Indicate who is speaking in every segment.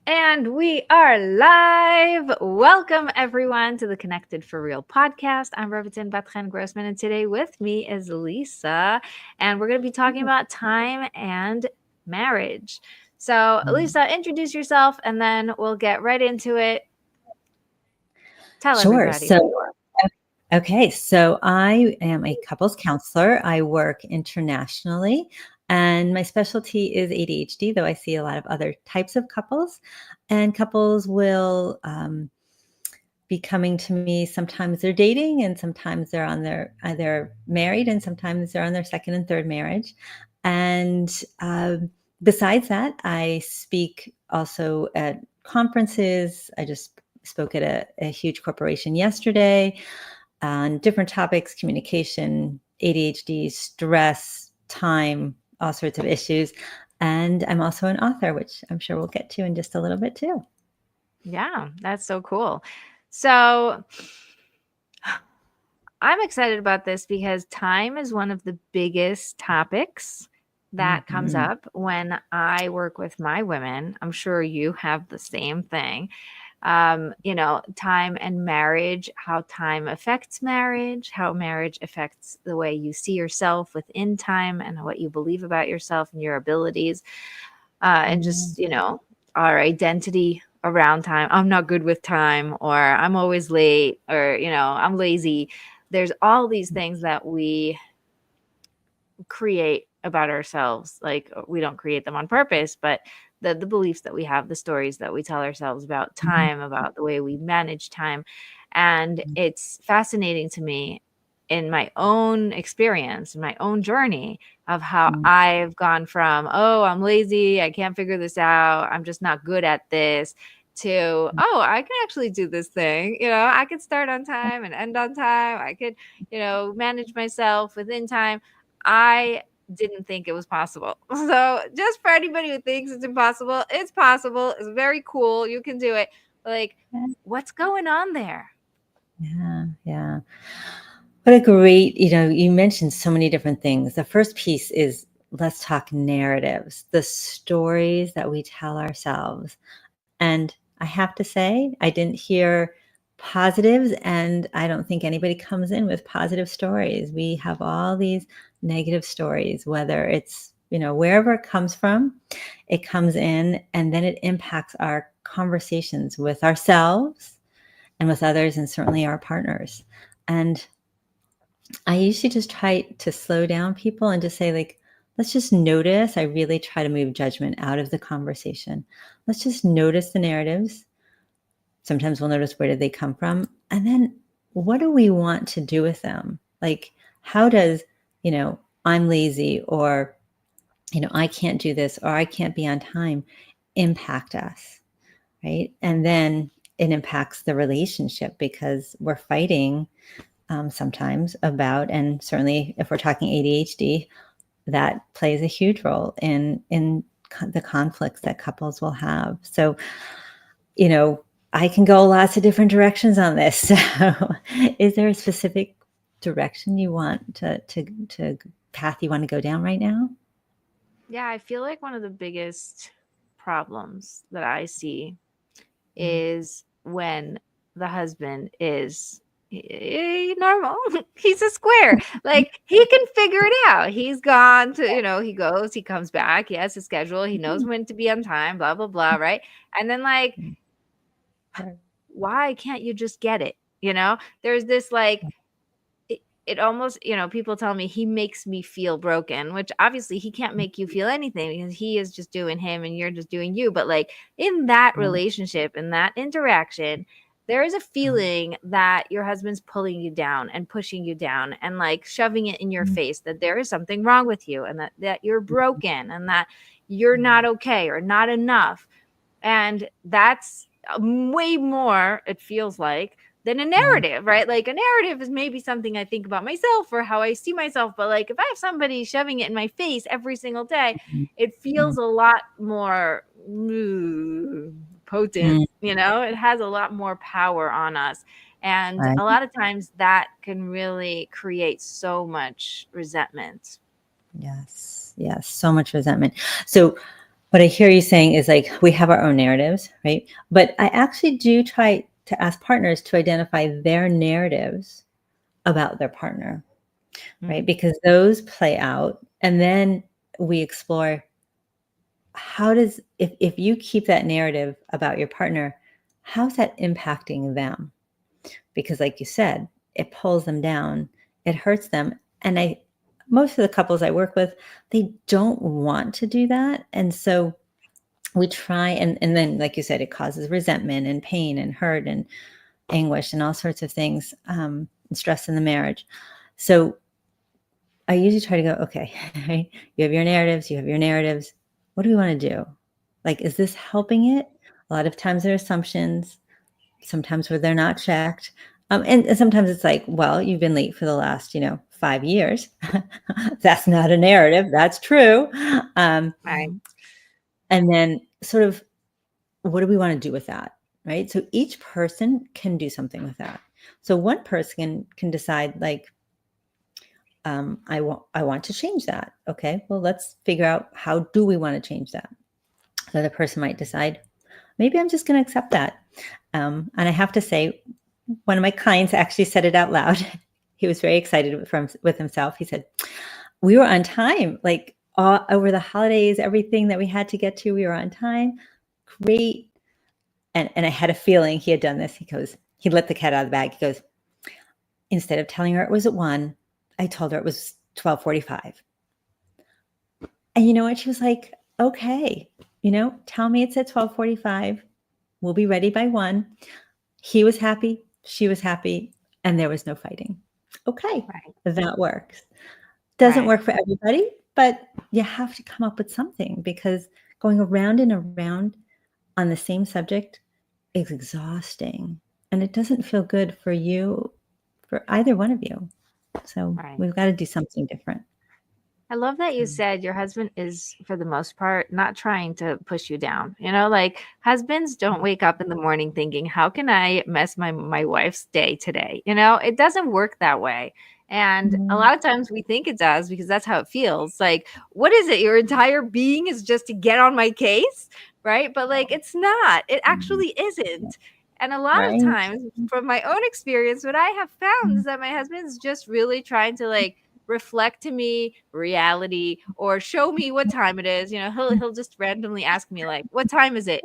Speaker 1: And we are live. Welcome, everyone, to the Connected for Real podcast. I'm Rebbetzin Bat-Chen Grossman, and today with me is Lisa. And we're going to be talking about time and marriage. So, Lisa, introduce yourself, and then we'll get right into it. Tell
Speaker 2: Sure.
Speaker 1: everybody who you are.
Speaker 2: So I am a couples counselor. I work internationally, and my specialty is ADHD, though I see a lot of other types of couples. And couples will be coming to me. Sometimes they're dating, and sometimes they're on their either married, and sometimes they're on their second and third marriage. And besides that, I speak also at conferences. I just spoke at a huge corporation yesterday on different topics: communication, ADHD, stress, time, all sorts of issues. And I'm also an author, which I'm sure we'll get to in just a little bit too.
Speaker 1: Yeah, that's so cool. So, I'm excited about this because time is one of the biggest topics that comes
Speaker 2: Mhm.
Speaker 1: up when I work with my women. I'm sure you have the same thing. Time and marriage, how time affects marriage, how marriage affects the way you see yourself within time and what you believe about yourself and your abilities, and just, our identity around time. I'm not good with time, or I'm always late, or, I'm lazy. There's all these things that we create about ourselves. Like, we don't create them on purpose, but the beliefs that we have, the stories that we tell ourselves about time, about the way we manage time. And it's fascinating to me in my own experience, in my own journey of how
Speaker 2: Mhm.
Speaker 1: I've gone from, oh, I'm lazy, I can't figure this out, I'm just not good at this, to, oh, I can actually do this thing. I could start on time and end on time. I could, manage myself within time. I didn't think it was possible. So, just for anybody who thinks it's impossible, it's possible. It's very cool. You can do it. Like, what's going on there?
Speaker 2: Yeah. What a great, you mentioned so many different things. The first piece is, let's talk narratives, the stories that we tell ourselves. And I have to say, I didn't hear positives, and I don't think anybody comes in with positive stories. We have all these negative stories, whether it's, wherever it comes from, it comes in, and then it impacts our conversations with ourselves and with others, and certainly our partners. And I usually just try to slow down people and just say, like, let's just notice. I really try to move judgment out of the conversation. Let's just notice the narratives. Sometimes we'll notice, where did they come from? And then, what do we want to do with them? Like, how does, I'm lazy, or, I can't do this, or I can't be on time, impact us, right? And then it impacts the relationship, because we're fighting sometimes about, and certainly if we're talking ADHD, that plays a huge role in the conflicts that couples will have. So, I can go lots of different directions on this. So, is there a specific direction you want to path you want to go down right now?
Speaker 1: Yeah, I feel like one of the biggest problems that I see
Speaker 2: Mm.
Speaker 1: is when the husband is normal. He's a square. Like, he can figure it out. He's gone to, he goes, he comes back, he has a schedule, he knows when to be on time, blah, blah, blah, right? And then, like,
Speaker 2: Right.
Speaker 1: why can't you just get it? There's this, like, it almost, people tell me he makes me feel broken, which obviously he can't make you feel anything because he is just doing him and you're just doing you. But, like, in that relationship, in that interaction, there is a feeling that your husband's pulling you down and pushing you down and, like, shoving it in your face that there is something wrong with you, and that you're broken, and that you're not okay or not enough. And that's way more, it feels like, than a narrative, right? Like, a narrative is maybe something I think about myself or how I see myself. But, like, if I have somebody shoving it in my face every single day, it feels a lot more potent, it has a lot more power on us. And
Speaker 2: Right.
Speaker 1: a lot of times that can really create so much resentment.
Speaker 2: Yes. So much resentment. So, what I hear you saying is like we have our own narratives, right? But I actually do try to ask partners to identify their narratives about their partner, right? Because those play out, and then we explore how does, if you keep that narrative about your partner, how's that impacting them? Because like you said, it pulls them down, it hurts them. And most of the couples I work with, they don't want to do that. And so we try, and then, like you said, it causes resentment and pain and hurt and anguish and all sorts of things, and stress in the marriage. So I usually try to go, okay, right? You have your narratives, you have your narratives. What do we want to do? Like, is this helping it? A lot of times there are assumptions, sometimes where they're not checked. And sometimes it's like, well, you've been late for the last, 5 years. That's not a narrative. That's true.
Speaker 1: Right.
Speaker 2: And then sort of, what do we want to do with that? Right. So each person can do something with that. So one person can decide like, I want to change that. Okay, well, let's figure out how do we want to change that. The other person might decide, maybe I'm just going to accept that. And I have to say, one of my clients actually said it out loud. He was very excited with himself. He said, we were on time, like over the holidays, everything that we had to get to, we were on time. Great. And I had a feeling he had done this. He let the cat out of the bag. He goes, instead of telling her it was at 1, I told her it was 12:45. And you know what? She was like, okay, tell me it's at 12:45. We'll be ready by 1. He was happy. She was happy. And there was no fighting. Okay.
Speaker 1: Right.
Speaker 2: That works. Doesn't work for everybody, but you have to come up with something, because going around and around on the same subject is exhausting. And it doesn't feel good for you, for either one of you. So we've got to do something different.
Speaker 1: I love that you said your husband is, for the most part, not trying to push you down. Like husbands don't wake up in the morning thinking, how can I mess my wife's day today? It doesn't work that way. And a lot of times we think it does because that's how it feels. Like, what is it? Your entire being is just to get on my case, right? But like, it's not. It actually isn't. And a lot of times, from my own experience, what I have found is that my husband's just really trying to like reflect to me reality or show me what time it is. He'll just randomly ask me like, what time is it?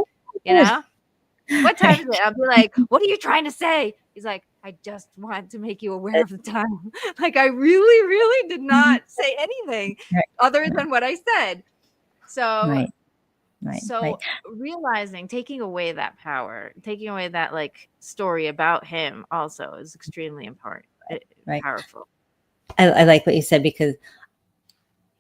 Speaker 1: What time is it? I'll be like, what are you trying to say? He's like, I just want to make you aware of the time. Like, I really, really did not say anything other than what I said. So realizing, taking away that power, taking away that like story about him also is extremely important. Powerful.
Speaker 2: I like what you said, because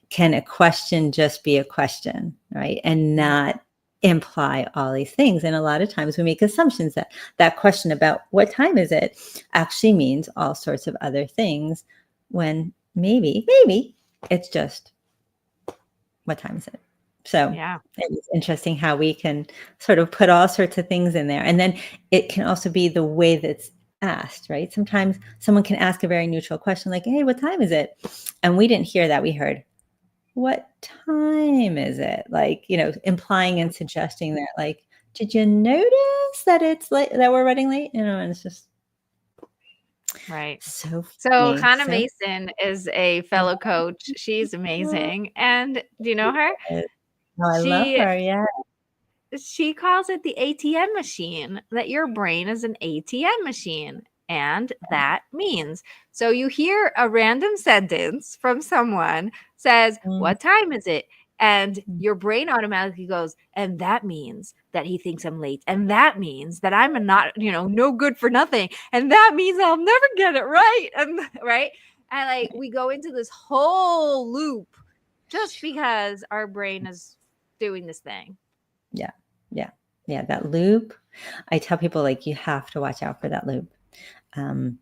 Speaker 2: can a question just be a question, right? And not imply all these things. And a lot of times we make assumptions that question about what time is it actually means all sorts of other things, when maybe it's just what time is it? So it's interesting how we can sort of put all sorts of things in there. And then it can also be the way that's asked, right? Sometimes someone can ask a very neutral question like, hey, what time is it? And we didn't hear that. We heard, what time is it? Like, implying and suggesting that, like, did you notice that it's late, that we're running late? And it's just
Speaker 1: right.
Speaker 2: So
Speaker 1: Hannah Mason is a fellow coach. She's amazing. And do you know her?
Speaker 2: Oh, I love her. Yeah.
Speaker 1: She calls it the ATM machine, that your brain is an ATM machine. And that means, so you hear a random sentence from someone says, what time is it? And your brain automatically goes, and that means that he thinks I'm late. And that means that I'm no good for nothing. And that means I'll never get it right. And right. And like, we go into this whole loop just because our brain is doing this thing.
Speaker 2: Yeah. That loop. I tell people, like, you have to watch out for that loop. I'm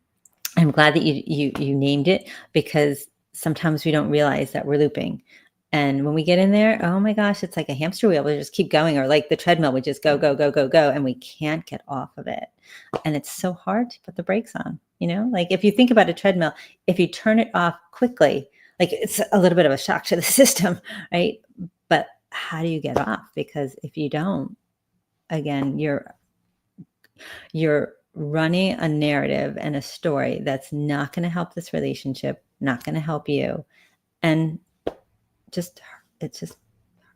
Speaker 2: glad that you named it, because sometimes we don't realize that we're looping. And when we get in there, oh my gosh, it's like a hamster wheel. We just keep going, or like the treadmill, we just go, and we can't get off of it. And it's so hard to put the brakes on, like if you think about a treadmill, if you turn it off quickly, like it's a little bit of a shock to the system, right? But how do you get off? Because if you don't, again, you're running a narrative and a story that's not going to help this relationship, not going to help you. And it just,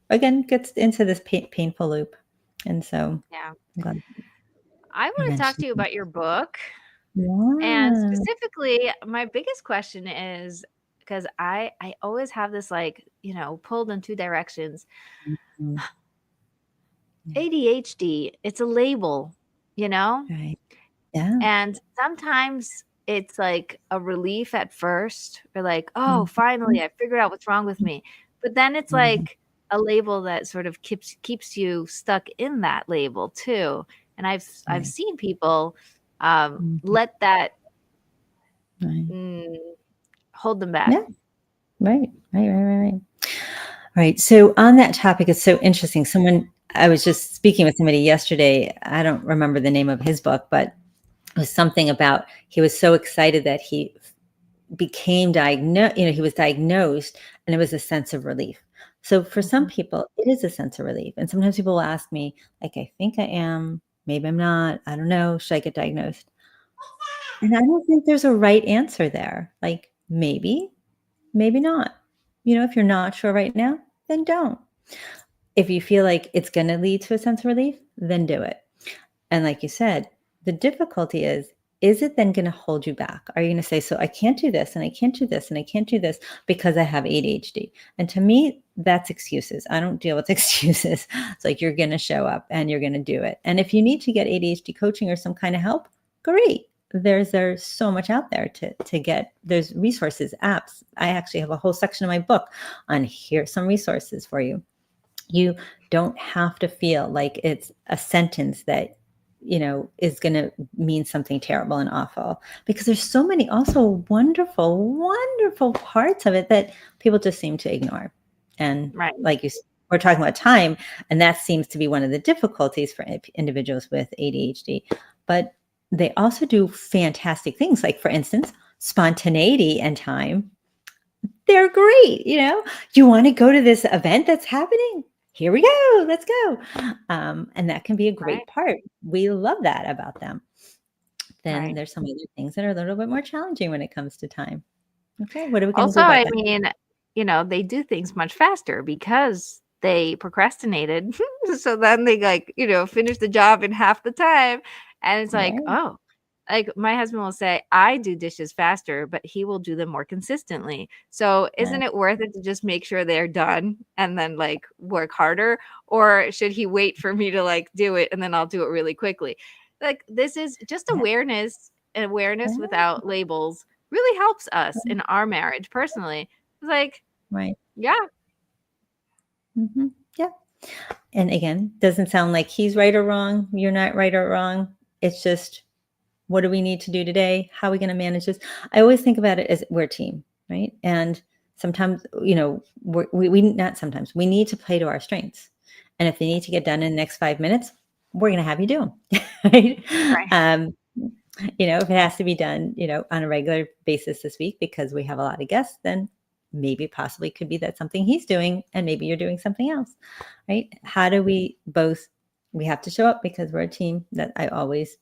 Speaker 2: again, gets into this painful loop. And so
Speaker 1: Yeah.
Speaker 2: I'm glad
Speaker 1: I
Speaker 2: you
Speaker 1: want to talk to
Speaker 2: mentioned
Speaker 1: you
Speaker 2: that.
Speaker 1: about your book. And
Speaker 2: Yeah.
Speaker 1: specifically, my biggest question is, because I always have this, like, pulled in two directions.
Speaker 2: Mhm. Yeah.
Speaker 1: ADHD, it's a label, you know?
Speaker 2: Right. Yeah.
Speaker 1: And sometimes it's like a relief at first. Or like, oh,
Speaker 2: Mhm.
Speaker 1: finally I figured out what's wrong with me. But then it's
Speaker 2: Mhm.
Speaker 1: like a label that sort of keeps you stuck in that label too. And I've
Speaker 2: Right.
Speaker 1: seen people
Speaker 2: Mhm.
Speaker 1: let that
Speaker 2: Right.
Speaker 1: mm, hold them back.
Speaker 2: Yeah. Right. Right. So on that topic, it's so interesting. I was just speaking with somebody yesterday. I don't remember the name of his book, but it was something about he was so excited that he became diagnosed, he was diagnosed, and it was a sense of relief. So for some
Speaker 1: Mhm.
Speaker 2: people, it is a sense of relief. And sometimes people will ask me, like, I think I am, maybe I'm not, I don't know, should I get diagnosed? And I don't think there's a right answer there. Like, maybe, maybe not. If you're not sure right now, then don't. If you feel like it's going to lead to a sense of relief, then do it. And like you said, the difficulty is it then going to hold you back? Are you going to say, so I can't do this and I can't do this and I can't do this because I have ADHD? And to me, that's excuses. I don't deal with excuses. It's like you're going to show up and you're going to do it. And if you need to get ADHD coaching or some kind of help, great. There's so much out there to get. There's resources, apps. I actually have a whole section of my book on here's some resources for you. You don't have to feel like it's a sentence that is going to mean something terrible and awful, because there's so many also wonderful parts of it that people just seem to ignore. And
Speaker 1: Right.
Speaker 2: like we're talking about time, and that seems to be one of the difficulties for individuals with ADHD, but they also do fantastic things, like, for instance, spontaneity and time. They're great. You want to go to this event that's happening? Here we go. Let's go. And that can be a
Speaker 1: Right.
Speaker 2: great part. We love that about them. Then
Speaker 1: Right.
Speaker 2: there's some other things that are a little bit more challenging when it comes to time. Okay, what are we going to
Speaker 1: Also,
Speaker 2: do about
Speaker 1: I
Speaker 2: that?
Speaker 1: mean, they do things much faster because they procrastinated. So then they, like, finish the job in half the time. And it's like,
Speaker 2: Right,
Speaker 1: oh, like my husband will say, I do dishes faster, but he will do them more consistently. So
Speaker 2: right,
Speaker 1: isn't it worth it to just make sure they're done and then, like, work harder? Or should he wait for me to, like, do it and then I'll do it really quickly? Like, this is just
Speaker 2: yeah,
Speaker 1: awareness
Speaker 2: yeah,
Speaker 1: without labels really helps us in our marriage personally. It's like,
Speaker 2: right.
Speaker 1: yeah,
Speaker 2: Yeah. And again, doesn't sound like he's right or wrong. You're not right or wrong. It's just, what do we need to do today? How are we going to manage this? I always think about it as we're a team, right? And sometimes, we not sometimes, we need to play to our strengths. And if they need to get done in the next 5 minutes, we're going to have you do them, right?
Speaker 1: right.
Speaker 2: If it has to be done, on a regular basis this week because we have a lot of guests, then maybe possibly could be that something he's doing and maybe you're doing something else, right? How do we have to show up because we're a team. That I always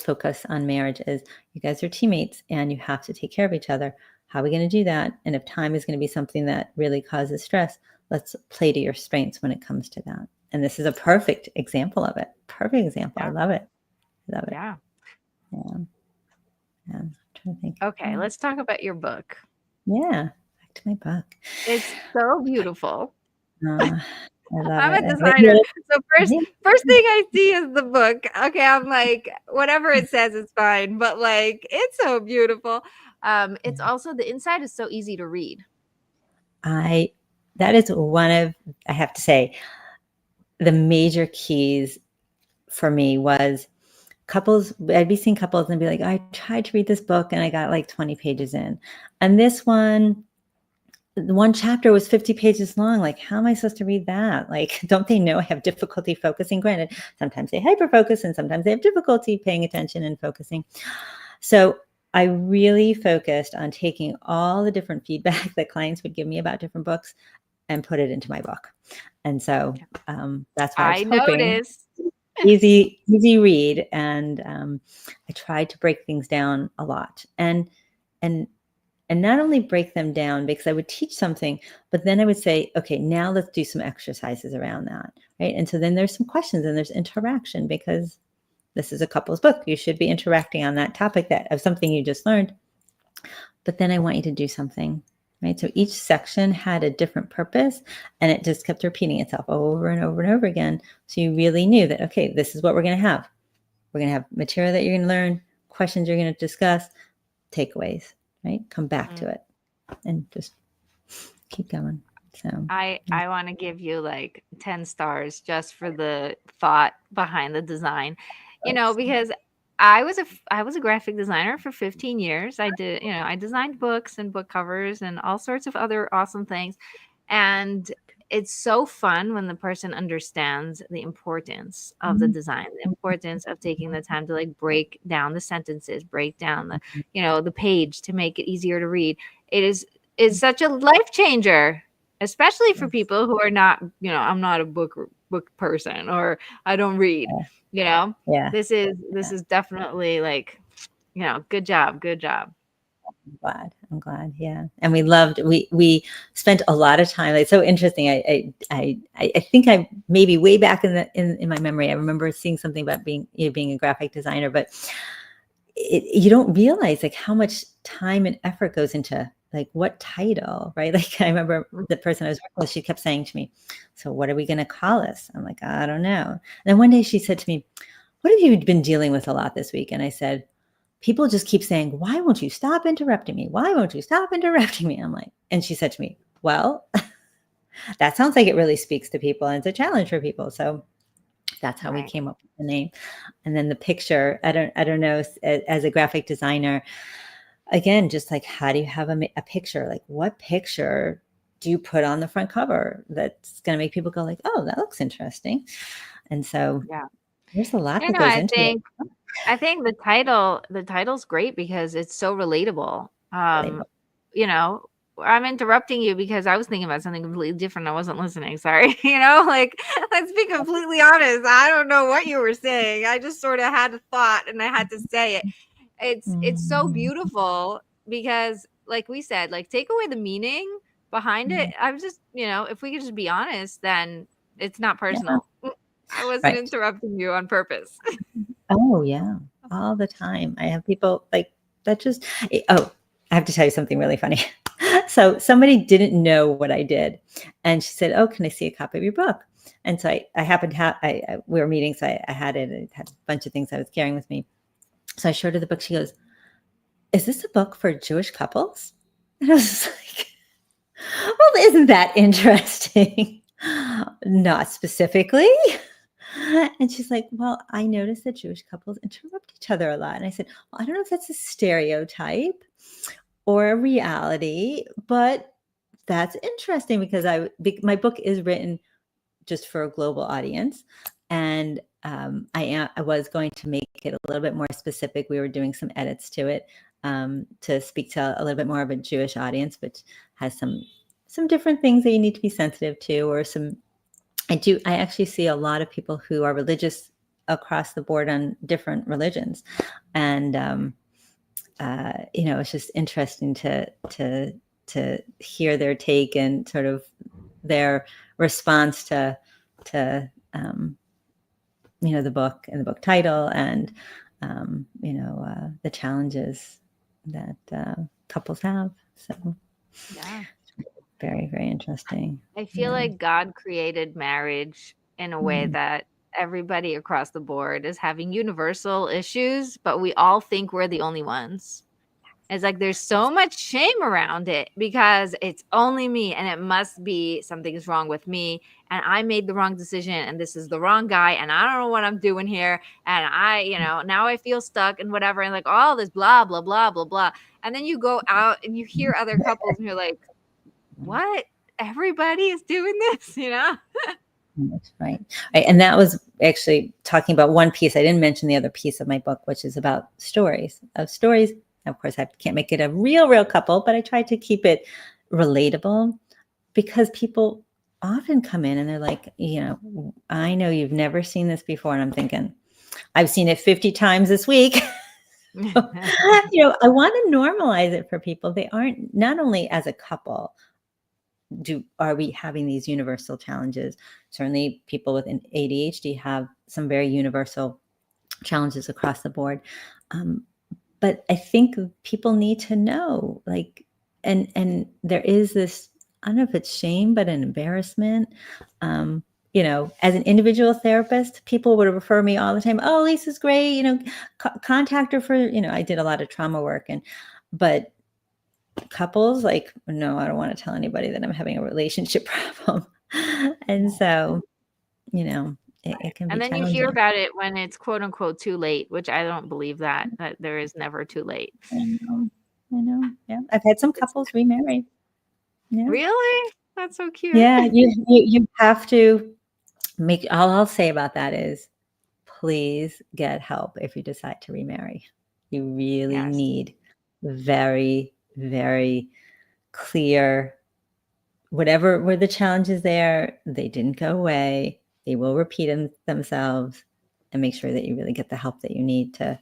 Speaker 2: focus on marriage is you guys are teammates and you have to take care of each other. How are we going to do that? And if time is going to be something that really causes stress, let's play to your strengths when it comes to that. And this is a perfect example of it. Perfect example. I
Speaker 1: Yeah.
Speaker 2: love it. Love it.
Speaker 1: Yeah.
Speaker 2: Yeah. Yeah. I'm trying to think.
Speaker 1: Okay, let's talk about your book.
Speaker 2: Yeah. Back to my book.
Speaker 1: It's so beautiful.
Speaker 2: I love
Speaker 1: I'm
Speaker 2: it.
Speaker 1: a designer. So first
Speaker 2: Yeah.
Speaker 1: first thing I see is the book. Okay, I'm like, whatever it says is fine, but, like, it's so beautiful. It's also, the inside is so easy to read.
Speaker 2: That is one of, I have to say, the major keys for me was couples. I'd be seeing couples and be like, I tried to read this book and I got like 20 pages in. And this one chapter was 50 pages long. Like, how am I supposed to read that? Like, don't they know I have difficulty focusing? Granted, sometimes they hyperfocus and sometimes they have difficulty paying attention and focusing. So I really focused on taking all the different feedback that clients would give me about different books and put it into my book. And so that's what I was
Speaker 1: I
Speaker 2: hoping.
Speaker 1: noticed.
Speaker 2: Easy read. And I tried to break things down a lot. And not only break them down, because I would teach something, but then I would say, okay, now let's do some exercises around that, right? And so then there's some questions and there's interaction, because this is a couples book. You should be interacting on that topic of something you just learned. But then I want you to do something, right? So each section had a different purpose, and it just kept repeating itself over and over and over again. So you really knew that, okay, this is what we're going to have. We're going to have material that you're going to learn, questions you're going to discuss, takeaways, right? Come back to it and just keep going. So
Speaker 1: I want to give you like 10 stars just for the thought behind the design, because I was a graphic designer for 15 years. I did, I designed books and book covers and all sorts of other awesome things. And it's so fun when the person understands the importance of the design, the importance of taking the time to like break down the sentences, break down the, the page to make it easier to read. It's such a life changer, especially for people who are not, I'm not a book person, or I don't read,
Speaker 2: Yeah.
Speaker 1: This is definitely like, good job.
Speaker 2: I'm glad. Yeah. And we spent a lot of time. It's so interesting. I think I maybe way back in my memory, I remember seeing something about being a graphic designer, but you don't realize like how much time and effort goes into like what title, right? Like I remember the person I was working with, she kept saying to me, so what are we going to call this? I'm like, I don't know. And then one day she said to me, what have you been dealing with a lot this week? And I said, people just keep saying, why won't you stop interrupting me? Why won't you stop interrupting me? I'm like, and she said to me, well, that sounds like it really speaks to people and it's a challenge for people. So that's how we came up with the name. And then the picture, I don't know, as a graphic designer, again, just like, how do you have a picture? Like, what picture do you put on the front cover that's going to make people go like, oh, that looks interesting? And so there's a lot that goes into it.
Speaker 1: I think the title's great because it's so relatable. I'm interrupting you because I was thinking about something completely different. I wasn't listening. Sorry. Like, let's be completely honest. I don't know what you were saying. I just sort of had a thought and I had to say it. It's so beautiful because, like we said, like, take away the meaning behind it. I was just, if we could just be honest, then it's not personal. I wasn't interrupting you on purpose.
Speaker 2: Oh yeah, all the time. I have people like that just, I have to tell you something really funny. So somebody didn't know what I did. And she said, oh, can I see a copy of your book? And so I happened to have, we were meeting, so I had it. It had a bunch of things I was carrying with me. So I showed her the book. She goes, is this a book for Jewish couples? And I was like, well, isn't that interesting? Not specifically. And she's like, well, I noticed that Jewish couples interrupt each other a lot. And I said, well, I don't know if that's a stereotype or a reality, but that's interesting because my book is written just for a global audience. And I was going to make it a little bit more specific. We were doing some edits to it to speak to a little bit more of a Jewish audience, which has some different things that you need to be sensitive to, or some. I actually see a lot of people who are religious across the board on different religions. And, it's just interesting to hear their take and sort of their response to the book and the book title and, the challenges that couples have. So
Speaker 1: yeah.
Speaker 2: Very, very interesting.
Speaker 1: I feel like God created marriage in a way that everybody across the board is having universal issues, but we all think we're the only ones. It's like there's so much shame around it because it's only me and it must be something is wrong with me and I made the wrong decision and this is the wrong guy and I don't know what I'm doing here and now I feel stuck and whatever and like all this blah blah blah blah blah. And then you go out and you hear other couples and you're like, what? Everybody is doing this,
Speaker 2: That's right. And that was actually talking about one piece. I didn't mention the other piece of my book, which is about stories. Of course, I can't make it a real couple, but I tried to keep it relatable. because people often come in and they're like, I know you've never seen this before. And I'm thinking, I've seen it 50 times this week. I want to normalize it for people. They aren't, not only as a couple, are we having these universal challenges? Certainly people with an ADHD have some very universal challenges across the board. But I think people need to know, like, and there is this, I don't know if it's shame, but an embarrassment. As an individual therapist, people would refer me all the time. Oh, Lisa's great. Contact her for, I did a lot of trauma work, but couples, like, no, I don't want to tell anybody that I'm having a relationship problem. And so, it can be
Speaker 1: And then you
Speaker 2: challenging.
Speaker 1: hear about it when it's quote unquote too late, which I don't believe that there is never too late.
Speaker 2: I know. Yeah. I've had some couples remarry. Yeah.
Speaker 1: Really? That's so cute.
Speaker 2: Yeah. You have to all I'll say about that is, please get help if you decide to remarry. You really need very, very clear, whatever were the challenges there, they didn't go away. They will repeat themselves, and make sure that you really get the help that you need to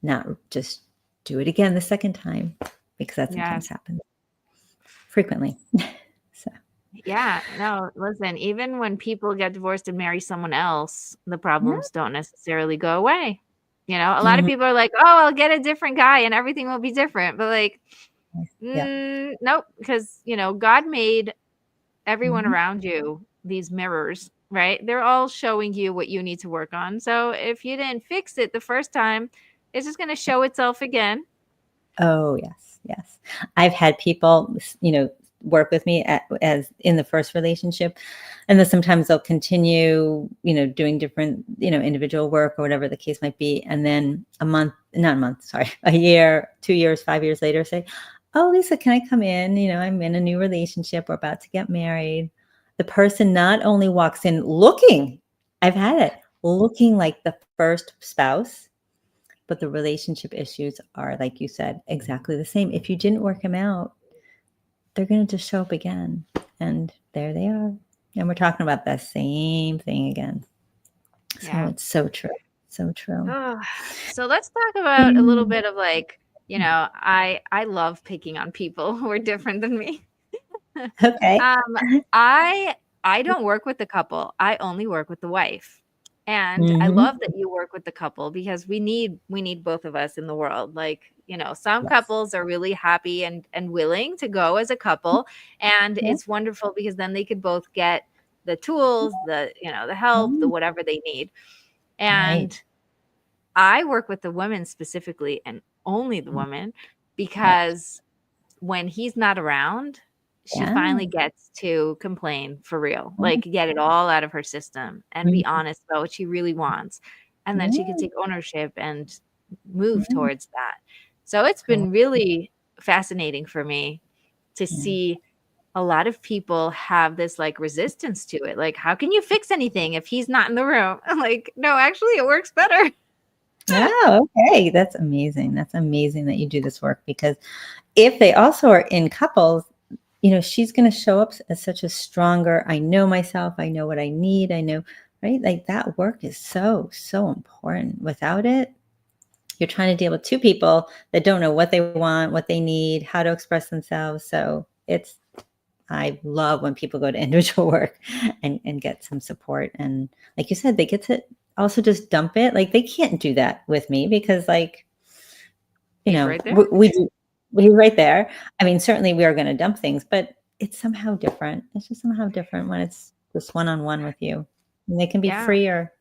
Speaker 2: not just do it again the second time, because that sometimes happens frequently. So.
Speaker 1: Yeah, no, listen, even when people get divorced and marry someone else, the problems don't necessarily go away. A lot of people are like, oh, I'll get a different guy and everything will be different. But like, nope, because, God made everyone around you these mirrors, right? They're all showing you what you need to work on. So if you didn't fix it the first time, it's just going to show itself again.
Speaker 2: Oh, yes. Yes. I've had people, work with me as in the first relationship, and then sometimes they'll continue, doing different, individual work or whatever the case might be. And then a year, 2 years, 5 years later, say, oh, Lisa, can I come in? I'm in a new relationship. We're about to get married. The person not only walks in looking, I've had it, looking like the first spouse, but the relationship issues are, like you said, exactly the same. If you didn't work them out, they're going to just show up again. And there they are. And we're talking about the same thing again. So it's so true. So true.
Speaker 1: Oh, so let's talk about a little bit of like, I love picking on people who are different than me.
Speaker 2: Okay.
Speaker 1: I don't work with the couple. I only work with the wife. And I love that you work with the couple, because we need both of us in the world. Like, some couples are really happy and willing to go as a couple, and it's wonderful because then they could both get the tools, the help, the whatever they need. And I work with the women specifically, and only the woman, because when he's not around, she finally gets to complain for real, like get it all out of her system and be honest about what she really wants. And then she can take ownership and move towards that. So it's been really fascinating for me to see a lot of people have this like resistance to it. Like, how can you fix anything if he's not in the room? I'm like, no, actually it works better.
Speaker 2: Oh, okay. That's amazing. That's amazing that you do this work, because if they also are in couples, she's going to show up as such a stronger, I know myself, I know what I need, I know, right? Like, that work is so, so important. Without it, you're trying to deal with two people that don't know what they want, what they need, how to express themselves. So I love when people go to individual work and get some support. And like you said, they get to also just dump it. Like, they can't do that with me because, like,
Speaker 1: right there.
Speaker 2: we're right there. I mean, certainly we are going to dump things, but it's somehow different. It's just somehow different when it's just one-on-one with you. And they can be freer,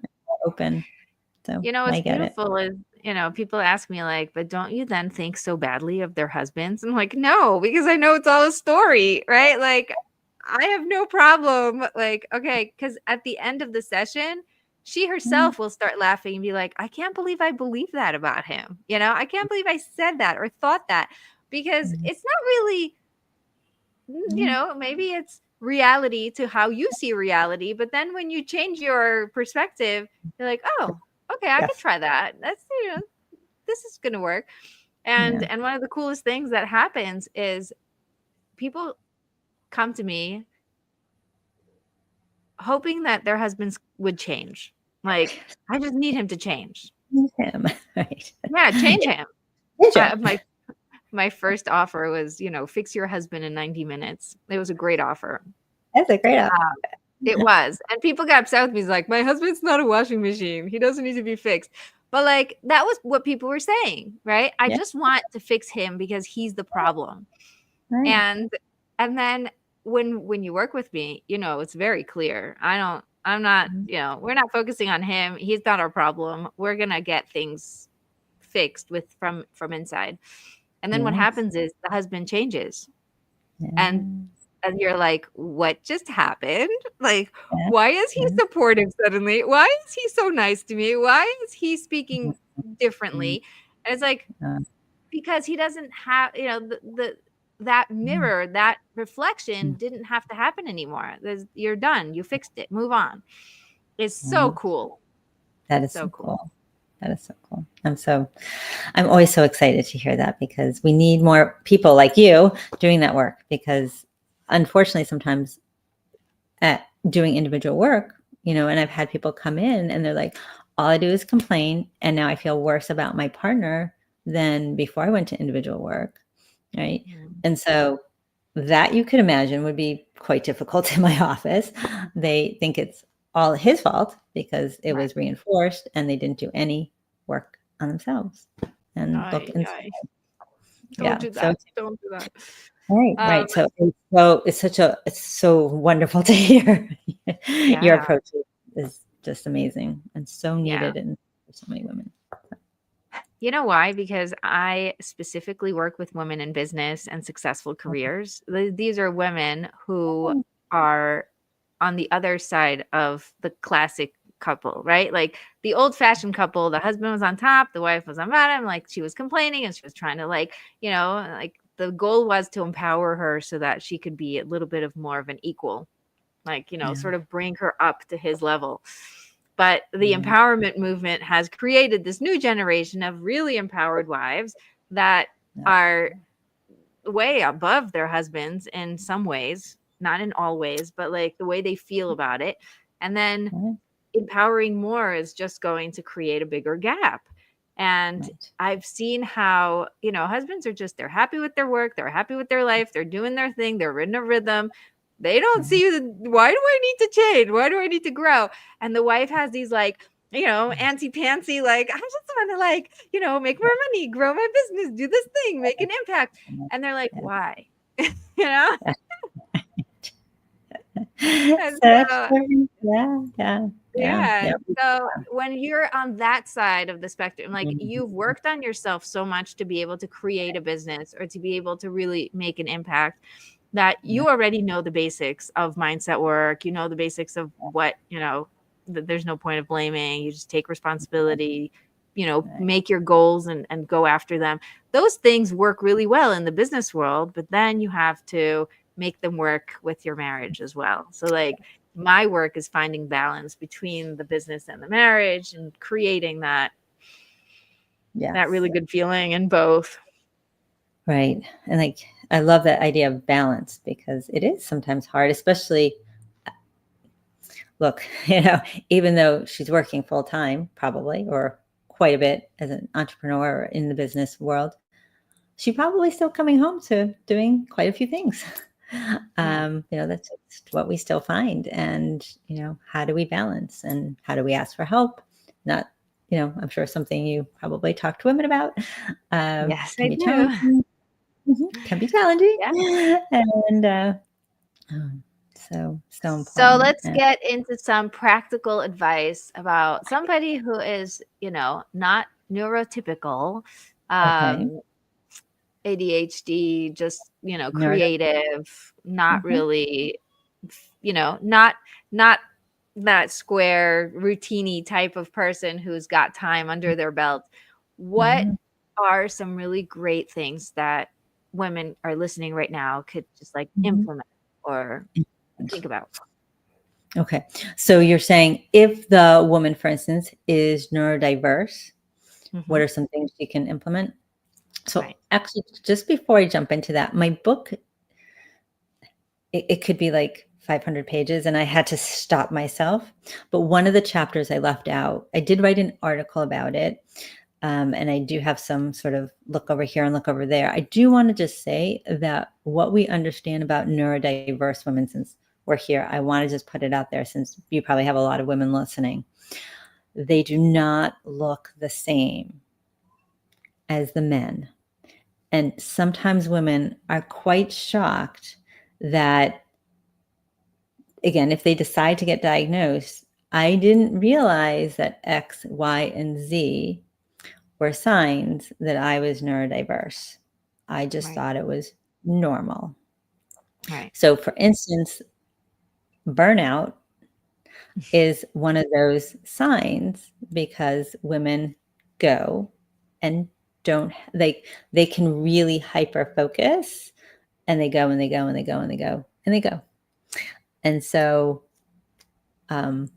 Speaker 2: open. So
Speaker 1: what's beautiful is, people ask me like, but don't you then think so badly of their husbands? I'm like, no, because I know it's all a story, right? Like, I have no problem. Like, okay, because at the end of the session, she herself will start laughing and be like, I can't believe I believe that about him. I can't believe I said that or thought that, because it's not really, maybe it's reality to how you see reality. But then when you change your perspective, you're like, oh, okay, I could try that. That's, this is going to work. And one of the coolest things that happens is people come to me hoping that their husbands would change. Like, I just need him to change.
Speaker 2: Him. Right.
Speaker 1: Yeah, change him.
Speaker 2: Change him.
Speaker 1: My first offer was, fix your husband in 90 minutes. It was a great offer.
Speaker 2: That's a great offer.
Speaker 1: It was. And people got upset with me. He's like, my husband's not a washing machine. He doesn't need to be fixed. But like, that was what people were saying, right? I just want to fix him because he's the problem.
Speaker 2: Right.
Speaker 1: And then when you work with me, it's very clear. I'm not, we're not focusing on him. He's not our problem. We're going to get things fixed from inside. And then what happens is the husband changes. And you're like, what just happened? Like, why is he supportive suddenly? Why is he so nice to me? Why is he speaking differently? And it's like, because he doesn't have, that mirror, that reflection didn't have to happen anymore. You're done. You fixed it. Move on. It's so cool.
Speaker 2: That is so cool. That is so cool. I'm always so excited to hear that, because we need more people like you doing that work, because unfortunately sometimes at doing individual work, and I've had people come in and they're like, all I do is complain. And now I feel worse about my partner than before I went to individual work. Right. And so that, you could imagine, would be quite difficult in my office. They think it's all his fault because it was reinforced and they didn't do any work on themselves. And look inside.
Speaker 1: Don't do that. Don't do that.
Speaker 2: Right. So it's so wonderful to hear. Your approach is just amazing and so needed and for so many women.
Speaker 1: You know why? Because I specifically work with women in business and successful careers. These are women who are on the other side of the classic couple, right? Like the old-fashioned couple, the husband was on top, the wife was on bottom, like she was complaining and she was trying to like the goal was to empower her so that she could be a little bit of more of an equal, like, sort of bring her up to his level. But the empowerment movement has created this new generation of really empowered wives that are way above their husbands in some ways, not in all ways, but like the way they feel about it. And then empowering more is just going to create a bigger gap. And I've seen how, husbands are they're happy with their work. They're happy with their life. They're doing their thing. They're in a rhythm. They don't see why do I need to change? Why do I need to grow? And the wife has these like, antsy-pantsy, like, I just want to like, make more money, grow my business, do this thing, make an impact. And they're like, why? So when you're on that side of the spectrum, like you've worked on yourself so much to be able to create a business or to be able to really make an impact, that you already know the basics of mindset work, the basics of what, there's no point of blaming. You just take responsibility, make your goals and go after them. Those things work really well in the business world, but then you have to make them work with your marriage as well. So like my work is finding balance between the business and the marriage and creating that really good feeling in both.
Speaker 2: Right. And like, I love that idea of balance, because it is sometimes hard, especially, look, even though she's working full time, probably, or quite a bit as an entrepreneur in the business world, she's probably still coming home to doing quite a few things. That's what we still find. And, how do we balance and how do we ask for help? Not, I'm sure something you probably talk to women about.
Speaker 1: Yes, I do.
Speaker 2: Can be challenging. And so important.
Speaker 1: So let's get into some practical advice about somebody who is, not neurotypical, ADHD, just, creative, not really, not that square, routine-y type of person who's got time under their belt. What are some really great things that women are listening right now could just like implement or think about?
Speaker 2: Okay. So you're saying if the woman, for instance, is neurodiverse, what are some things she can implement? So actually, just before I jump into that, my book, it could be like 500 pages, and I had to stop myself. But one of the chapters I left out, I did write an article about it. And I do have some sort of look over here and look over there. I do want to just say that what we understand about neurodiverse women, since we're here, I want to just put it out there since you probably have a lot of women listening. They do not look the same as the men. And sometimes women are quite shocked that, again, if they decide to get diagnosed, I didn't realize that X, Y, and Z were signs that I was neurodiverse. I just thought it was normal.
Speaker 1: Right.
Speaker 2: So, for instance, burnout is one of those signs because women go and they can really hyper focus, and they go and they go and they go and they go and they go. And so I'm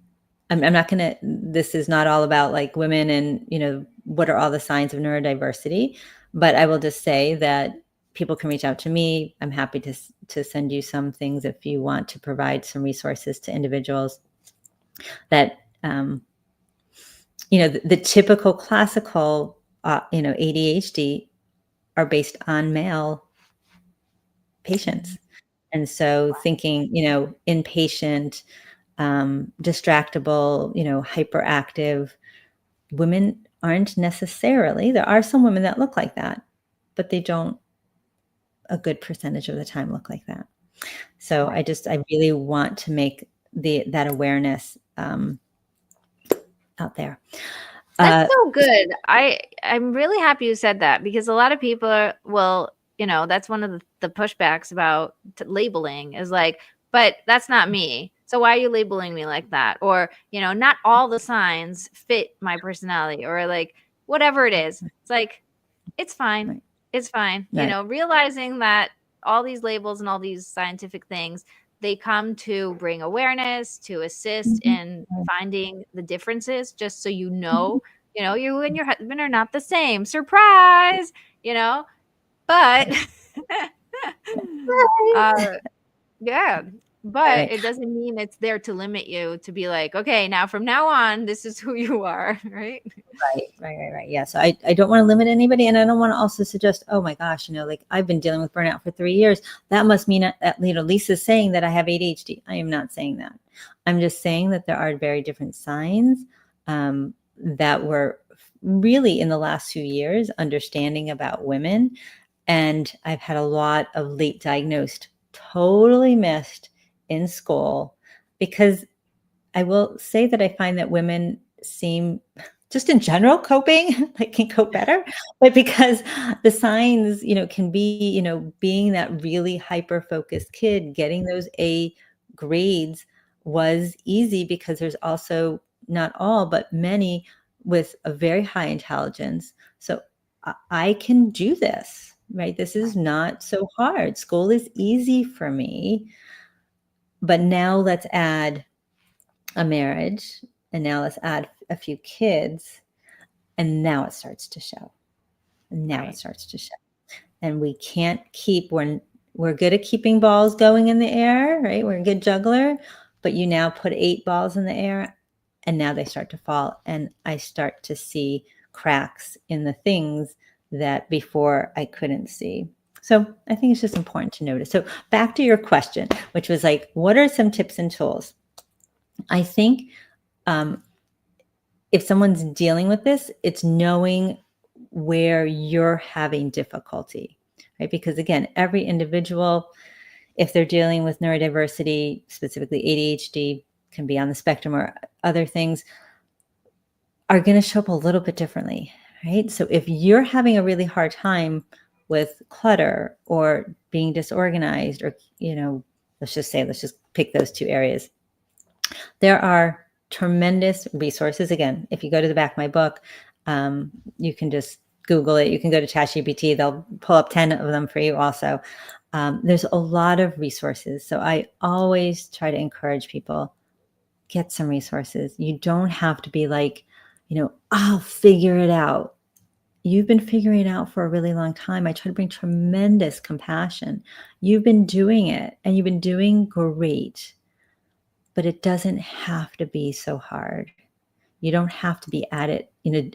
Speaker 2: not going to, this is not all about like women and, you know, what are all the signs of neurodiversity, but I will just say that people can reach out to me. I'm happy to send you some things if you want to provide some resources to individuals that, you know, the typical classical, you know, ADHD are based on male patients. And so thinking, you know, impatient, distractible, you know, hyperactive women aren't necessarily, there are some women that look like that, but they don't a good percentage of the time look like that. So I really want to make that awareness out there.
Speaker 1: That's so good. I'm really happy you said that, because a lot of people will, you know, that's one of the pushbacks about labeling is like, but that's not me. So why are you labeling me like that? Or, you know, not all the signs fit my personality, or like whatever it is. It's like, it's fine.
Speaker 2: Right.
Speaker 1: It's fine.
Speaker 2: Right.
Speaker 1: You know, realizing that all these labels and all these scientific things, they come to bring awareness, to assist in finding the differences, just so you know, you and your husband are not the same. Surprise, you know, but yeah, but it doesn't mean it's there to limit you to be like, okay, now from now on, this is who you are, right?
Speaker 2: Right. Yeah. So I don't want to limit anybody, and I don't want to also suggest, oh my gosh, you know, like I've been dealing with burnout for 3 years. That must mean that, you know, Lisa's saying that I have ADHD. I am not saying that. I'm just saying that there are very different signs that we're really in the last few years understanding about women. And I've had a lot of late diagnosed, totally missed in school, because I will say that I find that women seem, just in general, coping, like can cope better, but because the signs, you know, can be, you know, being that really hyper-focused kid, getting those A grades was easy, because there's also not all, but many with a very high intelligence. So I can do this, right? This is not so hard. School is easy for me, but now let's add a marriage, and now let's add a few kids, and now it starts to show. It starts to show. And we can't keep, we're good at keeping balls going in the air, right? We're a good juggler, but you now put 8 balls in the air, and now they start to fall, and I start to see cracks in the things that before I couldn't see. So I think it's just important to notice. So back to your question, which was like, what are some tips and tools? I think if someone's dealing with this, it's knowing where you're having difficulty, right? Because again, every individual, if they're dealing with neurodiversity, specifically ADHD, can be on the spectrum or other things, are going to show up a little bit differently, right? So if you're having a really hard time with clutter or being disorganized, or, you know, let's just pick those 2 areas. There are tremendous resources. Again, if you go to the back of my book, you can just Google it. You can go to ChatGPT. They'll pull up 10 of them for you also. There's a lot of resources. So I always try to encourage people, get some resources. You don't have to be like, you know, I'll figure it out. You've been figuring it out for a really long time. I try to bring tremendous compassion. You've been doing it, and you've been doing great. but it doesn't have to be so hard. You don't have to be at it,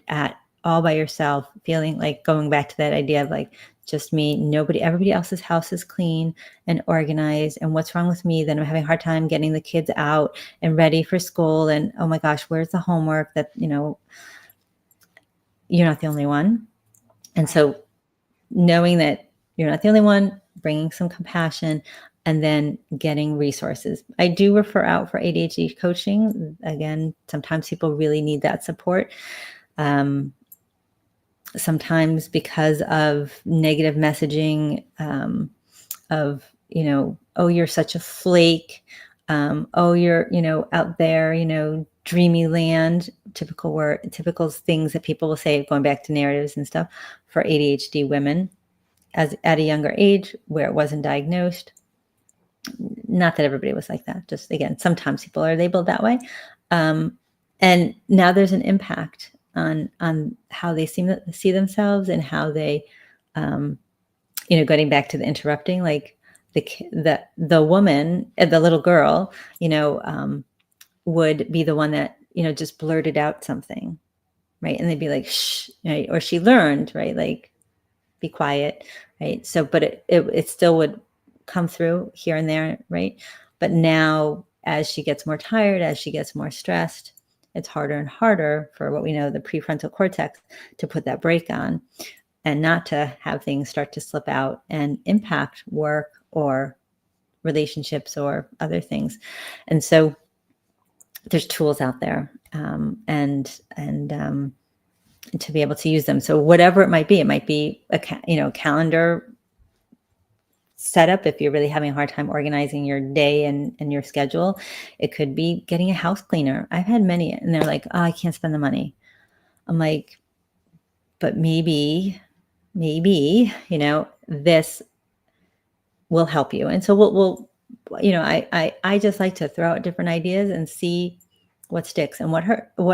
Speaker 2: at all by yourself, feeling like, going back to that idea of like, just me, nobody, everybody else's house is clean and organized. And what's wrong with me? Then I'm having a hard time getting the kids out and ready for school. And oh my gosh, where's the homework? That, you're not the only one. And so knowing that you're not the only one, bringing some compassion, and then getting resources. I do refer out for ADHD coaching. Again, sometimes people really need that support. Sometimes because of negative messaging, of, oh, you're such a flake. Oh, you're, out there, dreamy land, typical things that people will say, going back to narratives and stuff for ADHD women at a younger age where it wasn't diagnosed. Not that everybody was like that. Just, again, sometimes people are labeled that way. And now there's an impact on how they see themselves, and how they, getting back to the interrupting, like the woman, the little girl, would be the one that, just blurted out something, right? And they'd be like, shh, right? Or she learned, right? Like, be quiet, right? So, but it still would come through here and there, right? But now, as she gets more tired, as she gets more stressed, it's harder and harder for what we know, the prefrontal cortex, to put that brake on, and not to have things start to slip out and impact work or relationships or other things. And so there's tools out there, and to be able to use them. So whatever it might be a calendar setup. If you're really having a hard time organizing your day and your schedule, it could be getting a house cleaner. I've had many, and they're like, oh, I can't spend the money. I'm like, but maybe, this will help you. And so we'll I just like to throw out different ideas and see what sticks and what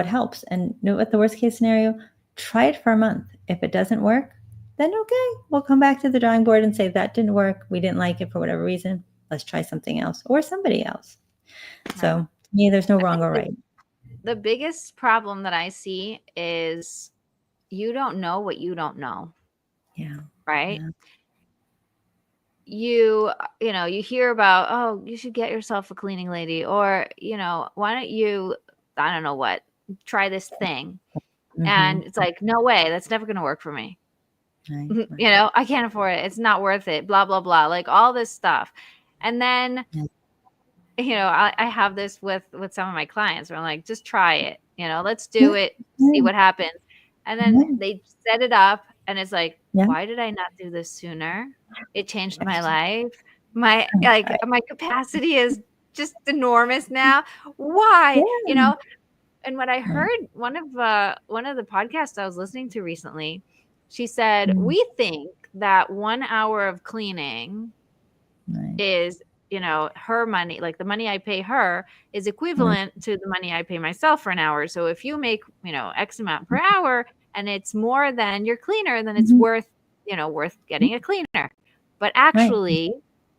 Speaker 2: helps. And what the worst case scenario, try it for a month. If it doesn't work, then okay, we'll come back to the drawing board and say, that didn't work. We didn't like it for whatever reason. Let's try something else or somebody else. So to me, there's no wrong or right.
Speaker 1: The biggest problem that I see is you don't know what you don't know.
Speaker 2: Yeah.
Speaker 1: Right.
Speaker 2: Yeah.
Speaker 1: You hear about, oh, you should get yourself a cleaning lady, or, why don't you, I don't know what, try this thing.
Speaker 2: Mm-hmm.
Speaker 1: And it's like, no way, that's never going to work for me.
Speaker 2: Right.
Speaker 1: I can't afford it. It's not worth it. Blah, blah, blah. Like all this stuff. And then, I have this with some of my clients where I'm like, just try it. Let's do it. See what happens. And then they set it up, and it's like, why did I not do this sooner? It changed my life. My capacity is just enormous now. Why? And what I heard, one of the podcasts I was listening to recently, she said, we think that 1 hour of cleaning is, her money, like the money I pay her is equivalent to the money I pay myself for an hour. So if you make, X amount per hour and it's more than your cleaner, then it's worth getting a cleaner. But actually,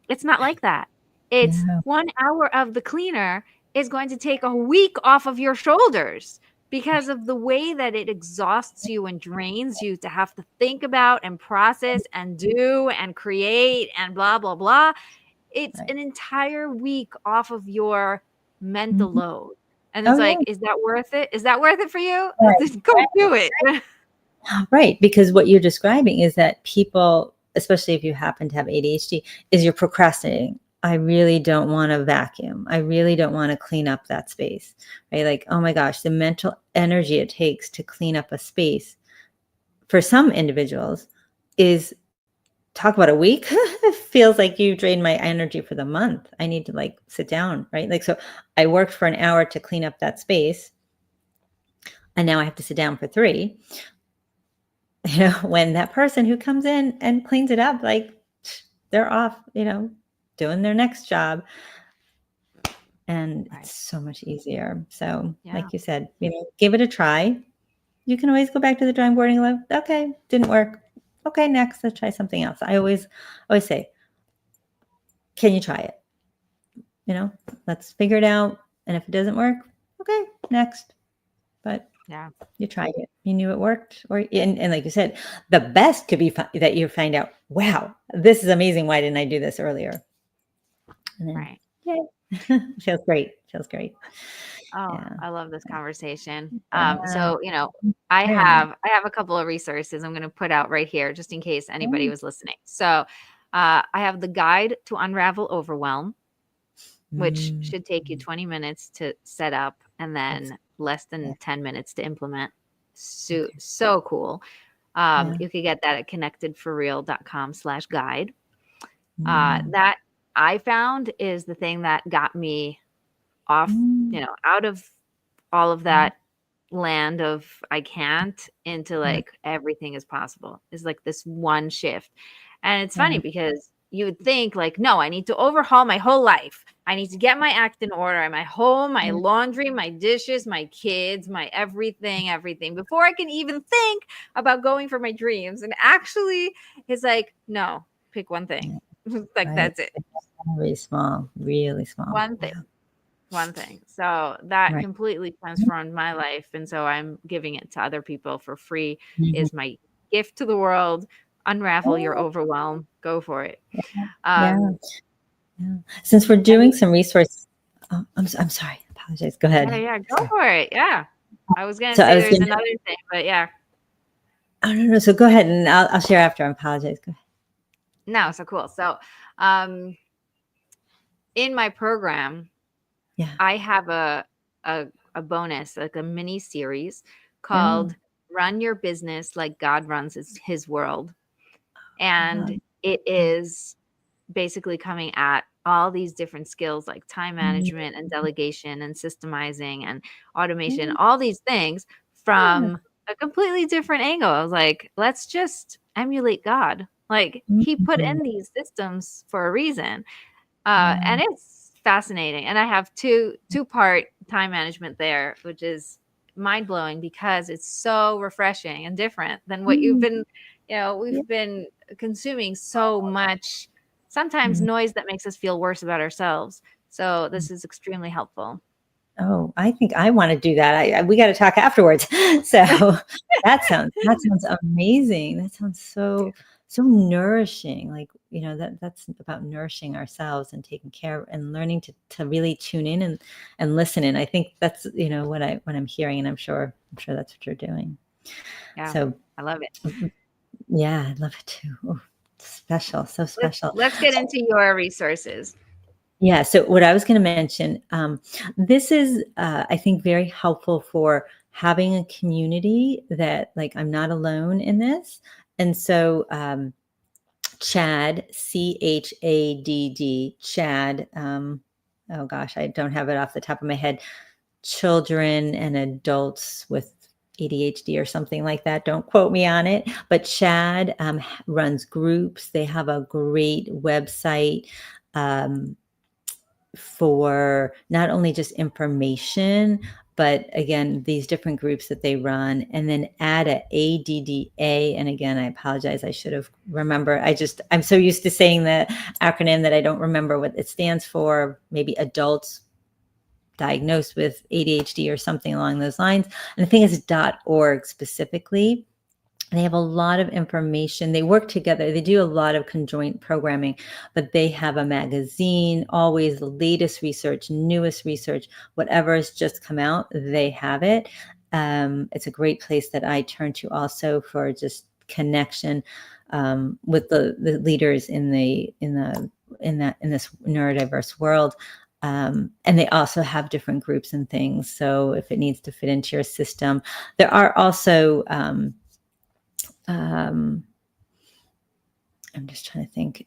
Speaker 1: it's not like that. It's 1 hour of the cleaner is going to take a week off of your shoulders, because of the way that it exhausts you and drains you to have to think about and process and do and create and blah, blah, blah. It's an entire week off of your mental load. And it's like, is that worth it? Is that worth it for you? Go do it.
Speaker 2: Right. Because what you're describing is that people, especially if you happen to have ADHD, is you're procrastinating. I really don't want to vacuum. I really don't want to clean up that space, right? Like, oh my gosh, the mental energy it takes to clean up a space for some individuals is, talk about a week. It feels like you drained my energy for the month. I need to sit down, right? Like, so I worked for an hour to clean up that space, and now I have to sit down for 3. When that person who comes in and cleans it up, they're off, doing their next job. And it's so much easier. So like you said, give it a try. You can always go back to the drawing board and go, okay, didn't work. Okay, next, let's try something else. I always say, can you try it? Let's figure it out. And if it doesn't work, okay, next. But
Speaker 1: Yeah.
Speaker 2: you tried it. You knew it worked. And like you said, the best could be that you find out, wow, this is amazing. Why didn't I do this earlier? And then,
Speaker 1: Right.
Speaker 2: yay. Feels great. Feels great.
Speaker 1: Oh,
Speaker 2: Yeah.
Speaker 1: I love this conversation.
Speaker 2: Yeah.
Speaker 1: So, I
Speaker 2: Very much.
Speaker 1: have a couple of resources I'm going to put out right here just in case anybody
Speaker 2: Yeah.
Speaker 1: was listening. So, I have the Guide to Unravel Overwhelm, which
Speaker 2: Mm,
Speaker 1: should take you 20 minutes to set up and
Speaker 2: that's
Speaker 1: then less
Speaker 2: yeah.
Speaker 1: than 10 minutes to implement. So,
Speaker 2: Okay.
Speaker 1: so cool.
Speaker 2: Yeah.
Speaker 1: You could get that at connectedforreal.com/guide.
Speaker 2: Mm,
Speaker 1: That I found is the thing that got me off,
Speaker 2: mm,
Speaker 1: out of all of
Speaker 2: mm,
Speaker 1: that land of I can't into
Speaker 2: yeah.
Speaker 1: like everything is possible is like this one shift. And it's funny
Speaker 2: Yeah.
Speaker 1: because you would think like, no, I need to overhaul my whole life. I need to get my act in order, my home, my
Speaker 2: Yeah.
Speaker 1: laundry, my dishes, my kids, my everything before I can even think about going for my dreams. And actually, it's like, no, pick one thing.
Speaker 2: Yeah.
Speaker 1: Like
Speaker 2: Right.
Speaker 1: that's it.
Speaker 2: Very small. Really small.
Speaker 1: One thing.
Speaker 2: Yeah.
Speaker 1: One thing. So that
Speaker 2: Right.
Speaker 1: completely transformed my life. And so I'm giving it to other people for free
Speaker 2: Mhm.
Speaker 1: is my gift to the world. Unravel your
Speaker 2: Oh,
Speaker 1: overwhelm. Go for it.
Speaker 2: yeah.
Speaker 1: Um,
Speaker 2: Yeah. Since we're
Speaker 1: and
Speaker 2: doing
Speaker 1: the
Speaker 2: some resource, oh, I'm sorry. I apologize. Go
Speaker 1: yeah,
Speaker 2: ahead.
Speaker 1: yeah, go
Speaker 2: Sorry.
Speaker 1: for it. Yeah. I was gonna
Speaker 2: So
Speaker 1: say
Speaker 2: I was
Speaker 1: there's
Speaker 2: gonna.
Speaker 1: another thing, but yeah.
Speaker 2: Oh no, no. So go ahead, and I'll share after. I apologize. Go ahead.
Speaker 1: No, so cool. So um in my program,
Speaker 2: Yeah.
Speaker 1: I have a bonus, like a mini series
Speaker 2: Oh,
Speaker 1: called Run Your Business Like God Runs His World.
Speaker 2: I love.
Speaker 1: And it is basically coming at all these different skills like time
Speaker 2: Mm,
Speaker 1: management and delegation and systemizing and automation,
Speaker 2: mm,
Speaker 1: all these things
Speaker 2: yeah.
Speaker 1: from a completely different angle. I was like, let's just emulate God. Like he put
Speaker 2: Mm,
Speaker 1: in these systems for a reason.
Speaker 2: yeah.
Speaker 1: And it's fascinating. And I have two-part time management there, which is mind blowing because it's so refreshing and different than what you've
Speaker 2: Mm,
Speaker 1: been,
Speaker 2: yeah.
Speaker 1: we've been consuming so much, sometimes
Speaker 2: Mm,
Speaker 1: noise that makes us feel worse about ourselves. So this is extremely helpful.
Speaker 2: oh, I think I want to do that. We got to talk afterwards. So that sounds amazing. That sounds so nourishing. Like that's about nourishing ourselves and taking care and learning to really tune in and listen. And I think that's what I'm hearing, and I'm sure that's what you're doing.
Speaker 1: Yeah,
Speaker 2: So
Speaker 1: I love it.
Speaker 2: yeah, I love it too. Oh, special, so special.
Speaker 1: Let's get into your resources.
Speaker 2: Yeah. So what I was going to mention, this is, I think, very helpful for having a community that, like, I'm not alone in this. And so, CHADD, CHADD, oh gosh, I don't have it off the top of my head. Children and adults with ADHD or something like that. Don't quote me on it. But CHADD runs groups. They have a great website. Um, for not only just information, but again, these different groups that they run, and then add a ADDA. And again, I apologize. I should have remembered. I'm so used to saying the acronym that I don't remember what it stands for. Maybe adults diagnosed with ADHD or something along those lines. And I think it's .org specifically. They have a lot of information. They work together. They do a lot of conjoint programming, but they have a magazine, always the latest research, newest research, whatever has just come out, they have it. It's a great place that I turn to also for just connection with the leaders in this neurodiverse world. And they also have different groups and things. So if it needs to fit into your system, there are also um, I'm just trying to think.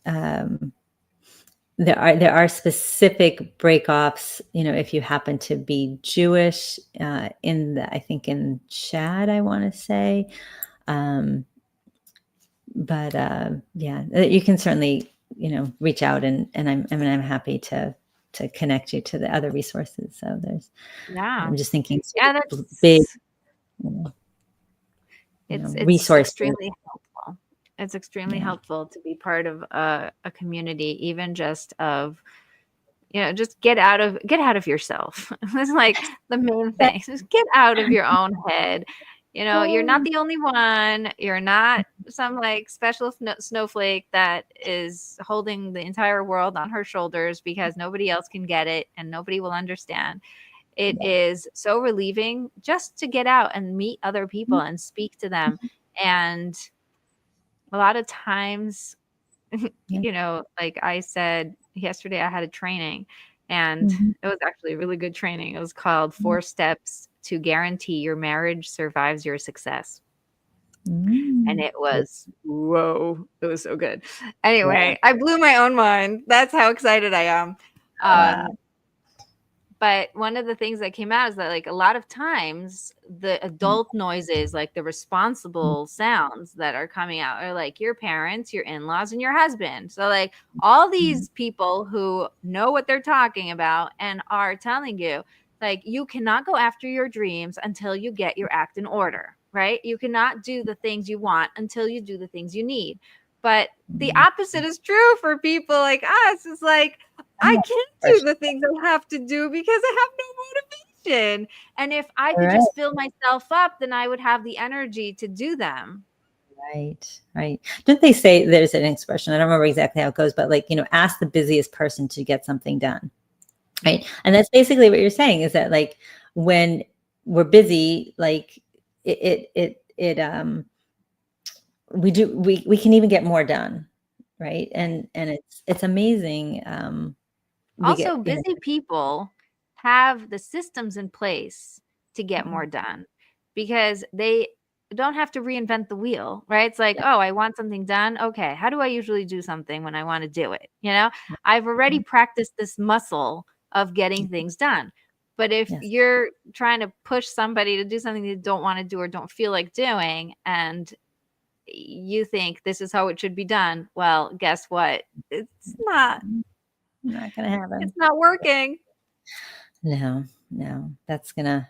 Speaker 2: There are specific breakoffs. If you happen to be Jewish, I think in Chad, I want to say, but yeah, you can certainly reach out, and I'm happy to connect you to the other resources. So
Speaker 1: Yeah.
Speaker 2: I'm just thinking
Speaker 1: Yeah,
Speaker 2: sort of big,
Speaker 1: that's it's
Speaker 2: resources.
Speaker 1: extremely helpful. It's extremely
Speaker 2: Yeah.
Speaker 1: helpful to be part of a community, even just of, just get out of yourself. It's like the main thing. Just get out of your own head. You're not the only one. You're not some like special snowflake that is holding the entire world on her shoulders because nobody else can get it and nobody will understand. It is so relieving just to get out and meet other people and speak to them. And a lot of times, like I said yesterday, I had a training and it was actually a really good training. It was called 4 Steps to Guarantee Your Marriage Survives Your Success. And it was, whoa, it was so good. Anyway, I blew my own mind. That's how excited I am. But one of the things that came out is that like a lot of times the adult noises, like the responsible sounds that are coming out are like your parents, your in-laws, and your husband. So like all these people who know what they're talking about and are telling you, like, you cannot go after your dreams until you get your act in order, right? You cannot do the things you want until you do the things you need. But the opposite is true for people like us. It's like, I can't do the things I have to do because I have no motivation. And if I could just fill myself up, then I would have the energy to do them.
Speaker 2: Right. Don't they say, there's an expression, I don't remember exactly how it goes, but like, ask the busiest person to get something done. Right. And that's basically what you're saying is that like when we're busy, like we can even get more done. Right. And it's amazing.
Speaker 1: Also, busy people have the systems in place to get more done because they don't have to reinvent the wheel, right? It's like, oh, I want something done. Okay, how do I usually do something when I want to do it? I've already practiced this muscle of getting things done. But if you're trying to push somebody to do something they don't want to do or don't feel like doing, and you think this is how it should be done, well, guess what? It's not
Speaker 2: gonna happen.
Speaker 1: It's not working.
Speaker 2: No, that's gonna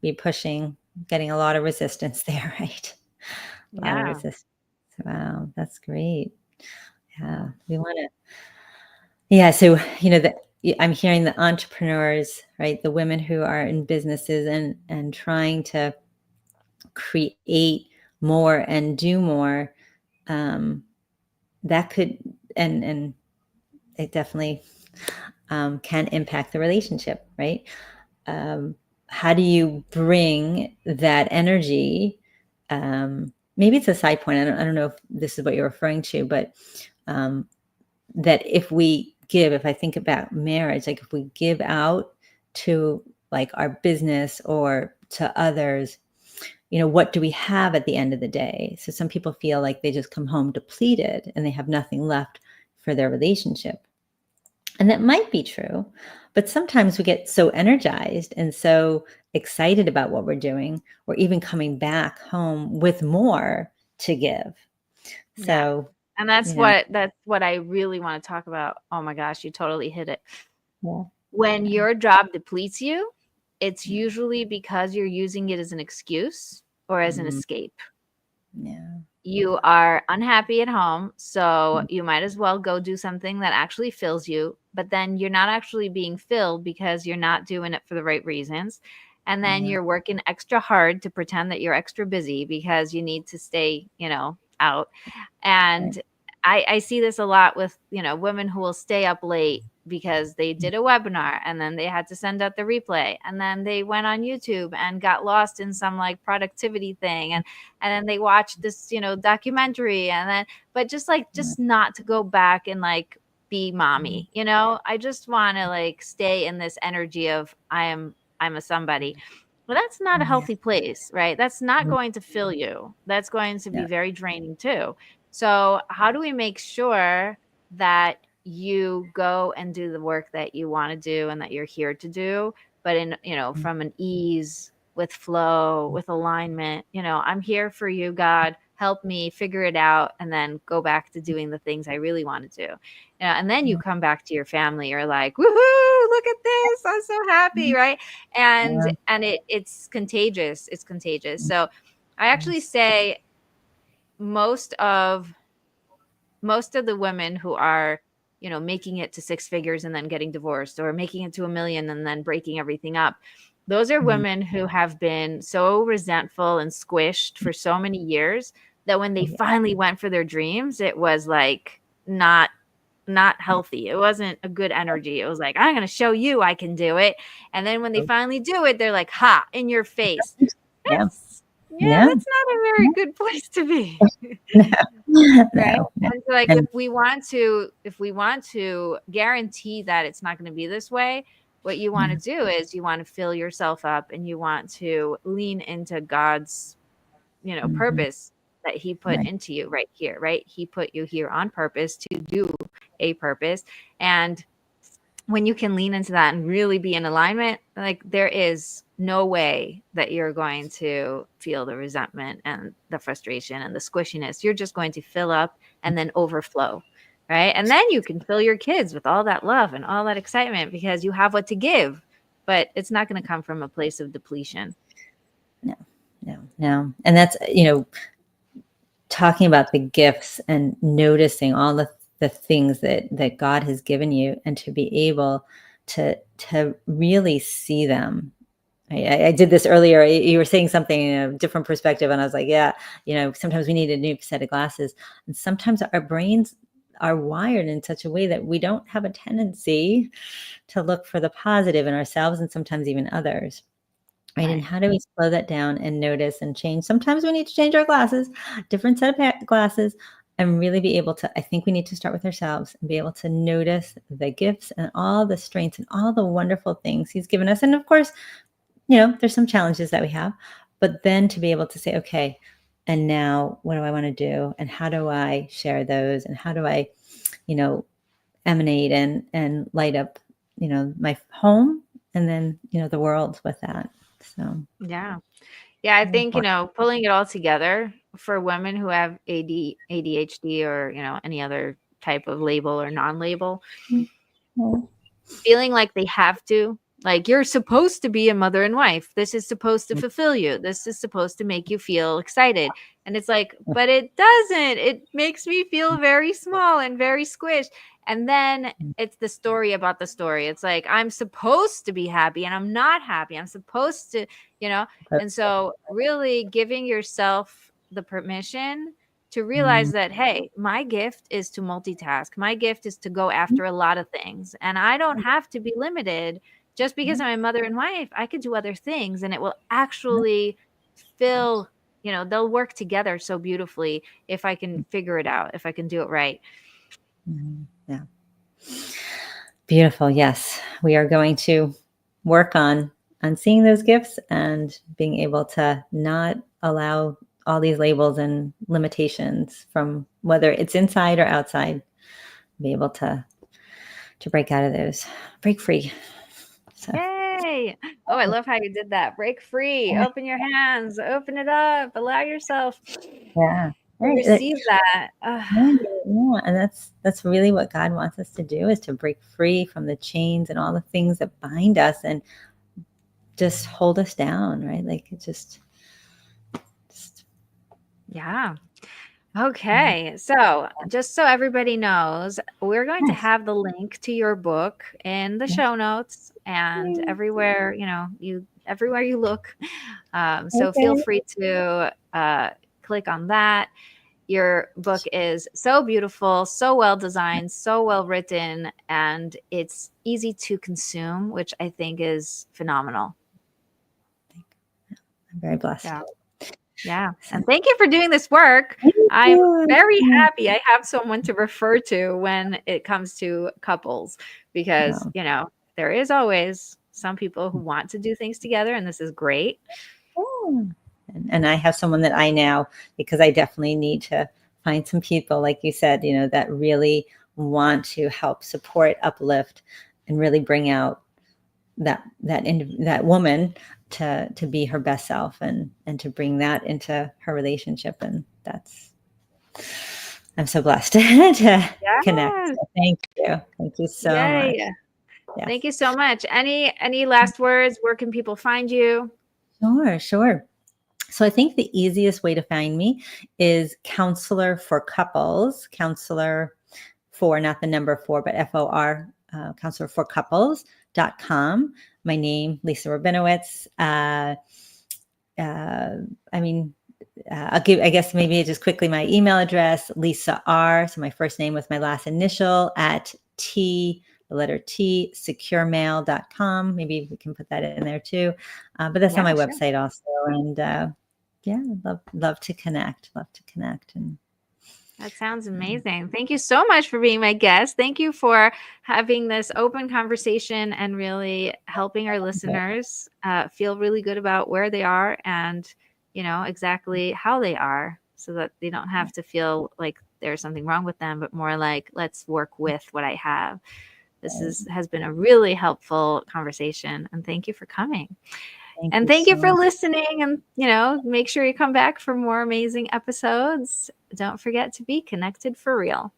Speaker 2: be getting a lot of resistance there, right? A lot of resistance. Wow, that's great. Yeah, we want to. So I'm hearing the entrepreneurs, right? The women who are in businesses and trying to create more and do more. That could and it definitely can impact the relationship, right? How do you bring that energy? Maybe it's a side point. I don't know if this is what you're referring to, but that if I think about marriage, like if we give out to like our business or to others, what do we have at the end of the day? So some people feel like they just come home depleted and they have nothing left for their relationship. And that might be true, but sometimes we get so energized and so excited about what we're doing, or even coming back home with more to give. So,
Speaker 1: and that's what I really want to talk about. Oh my gosh, you totally hit it. When your job depletes you, it's usually because you're using it as an excuse or as an escape. You are unhappy at home, so you might as well go do something that actually fills you, but then you're not actually being filled because you're not doing it for the right reasons. And then you're working extra hard to pretend that you're extra busy because you need to stay, out. And I see this a lot with, women who will stay up late because they did a webinar and then they had to send out the replay, and then they went on YouTube and got lost in some like productivity thing, and then they watched this documentary, and then but just not to go back and like be mommy. I just want to like stay in this energy of I'm a somebody. Well, that's not a healthy place, right? That's not going to fill you. That's going to be very draining too. So how do we make sure that you go and do the work that you want to do and that you're here to do, but in, from an ease, with flow, with alignment? I'm here for you, God. Help me figure it out, and then go back to doing the things I really want to do. And then you come back to your family. You're like, woohoo! Look at this! I'm so happy, right? And it's contagious. It's contagious. So I actually say most of the women who are making it to 6 figures and then getting divorced, or making it to 1 million and then breaking everything up. Those are women who have been so resentful and squished for so many years that when they finally went for their dreams, it was like not healthy. It wasn't a good energy. It was like, I'm going to show you I can do it. And then when they finally do it, they're like, ha, in your face.
Speaker 2: Yeah.
Speaker 1: That's not a very good place to be. Right.
Speaker 2: No.
Speaker 1: And so, like, if we want to guarantee that it's not going to be this way, what you want to do is you want to fill yourself up, and you want to lean into God's, purpose that he put into you right here, right? He put you here on purpose to do a purpose. And when you can lean into that and really be in alignment, like, there is no way that you're going to feel the resentment and the frustration and the squishiness. You're just going to fill up and then overflow, right? And then you can fill your kids with all that love and all that excitement because you have what to give, but it's not going to come from a place of depletion.
Speaker 2: No. And that's, talking about the gifts and noticing all the things that God has given you, and to be able to really see them. I did this earlier. You were saying something in a different perspective, and I was like, yeah, sometimes we need a new set of glasses, and sometimes our brains are wired in such a way that we don't have a tendency to look for the positive in ourselves and sometimes even others. Right. And how do we slow that down and notice and change? Sometimes we need to change our glasses, different set of glasses, and really be able to, I think we need to start with ourselves and be able to notice the gifts and all the strengths and all the wonderful things he's given us. And of course, there's some challenges that we have, but then to be able to say, okay, and now what do I want to do? And how do I share those? And how do I, emanate and light up, my home, and then, the world with that. So,
Speaker 1: I think, pulling it all together for women who have ADHD or, any other type of label or non-label, feeling like they have to, like, you're supposed to be a mother and wife. This is supposed to fulfill you. This is supposed to make you feel excited. And it's like, but it doesn't. It makes me feel very small and very squished. And then it's the story about the story. It's like, I'm supposed to be happy and I'm not happy. I'm supposed to, and so really giving yourself the permission to realize that, hey, my gift is to multitask. My gift is to go after a lot of things. And I don't have to be limited just because I'm a mother and wife. I could do other things, and it will actually they'll work together so beautifully if I can figure it out, if I can do it right.
Speaker 2: Yeah. Beautiful. Yes. We are going to work on seeing those gifts and being able to not allow all these labels and limitations from whether it's inside or outside, be able to break out of those, break free. So.
Speaker 1: Yay. Oh, I love how you did that. Break free. Open your hands. Open it up. Allow yourself to receive that.
Speaker 2: Yeah, and that's really what God wants us to do, is to break free from the chains and all the things that bind us and just hold us down, right? Like, it just
Speaker 1: yeah. Okay. So just so everybody knows, we're going to have the link to your book in the show notes and everywhere, everywhere you look. So feel free to click on that. Your book is so beautiful, so well designed, so well written, and it's easy to consume, which I think is phenomenal.
Speaker 2: I'm very blessed.
Speaker 1: Yeah. And thank you for doing this work. I'm very happy I have someone to refer to when it comes to couples, because, there is always some people who want to do things together, and this is great.
Speaker 2: And I have someone that I now, because I definitely need to find some people, like you said, that really want to help support, uplift, and really bring out that woman to be her best self and to bring that into her relationship. And I'm so blessed to connect. So thank you so much.
Speaker 1: Yes. Thank you so much. Any last words? Where can people find you?
Speaker 2: Sure. So I think the easiest way to find me is Counselor for Couples, Counselor 4, not the number 4, but FOR, counselor for couples.com. My name, Lisa Rabinowitz. I'll give, I guess maybe just quickly my email address, Lisa R. So my first name with my last initial at the letter T, securemail.com. Maybe we can put that in there too. But that's on my website also. And love to connect. And
Speaker 1: that sounds amazing. Thank you so much for being my guest. Thank you for having this open conversation and really helping our listeners feel really good about where they are and, exactly how they are, so that they don't have to feel like there's something wrong with them, but more like, let's work with what I have. This has been a really helpful conversation, and thank you for coming. Thank you for listening, and, make sure you come back for more amazing episodes. Don't forget to be connected for real.